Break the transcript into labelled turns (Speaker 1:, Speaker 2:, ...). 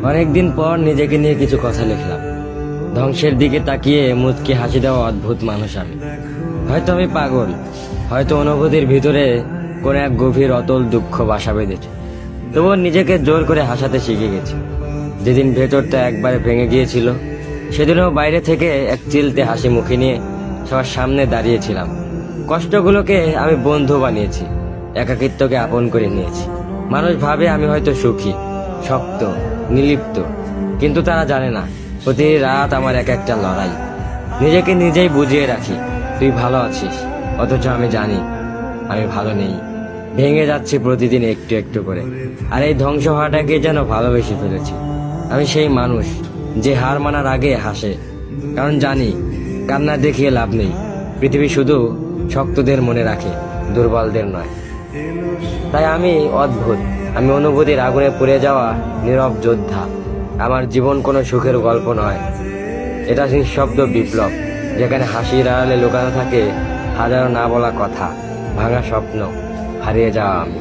Speaker 1: অনেকদিন পর নিজেকে নিয়ে কিছু কথা লিখলাম। ধ্বংসের দিকে তাকিয়ে মুচকি হাসি দেওয়া অদ্ভুত মানুষ আমি। হয়তো আমি পাগল, হয়তো অনুভূতির ভিতরে কোন এক গভীর অতল দুঃখ বাসা বেঁধেছে, তবুও নিজেকে জোর করে হাসাতে শিখে গেছি। যেদিন ভেতরটা একবারে ভেঙে গিয়েছিল, সেদিনও বাইরে থেকে এক চিলতে হাসি মুখে নিয়ে সবার সামনে দাঁড়িয়েছিলাম। কষ্টগুলোকে আমি বন্ধু বানিয়েছি, একাকিত্বকে আপন করে নিয়েছি। মানুষ ভাবে আমি হয়তো সুখী, শক্ত, নির্লিপ্ত, কিন্তু তারা জানে না প্রতি রাত আমার এক একটা লড়াই। নিজেকে নিজেই বুঝিয়ে রাখি তুই ভালো আছিস, অথচ আমি জানি আমি ভালো নেই। ভেঙে যাচ্ছি প্রতিদিন একটু একটু করে, আর এই ধ্বংস হওয়াটাকে যেন ভালোবেসে ফেলেছি। আমি সেই মানুষ যে হার মানার আগে হাসে, কারণ জানি কান্না দেখিয়ে লাভ নেই। পৃথিবী শুধু শক্তদের মনে রাখে, দুর্বলদের নয়। তাই আমি অদ্ভুত, আমি অনুভূতির আগুনে পুড়ে যাওয়া নীরব যোদ্ধা। আমার জীবন কোনো সুখের গল্প নয়, এটা নিঃশব্দ বিপ্লব, যেখানে হাসির আড়ালে লুকানো থাকে হাজারো না বলা কথা, ভাঙা স্বপ্ন, হারিয়ে যাওয়া আমি।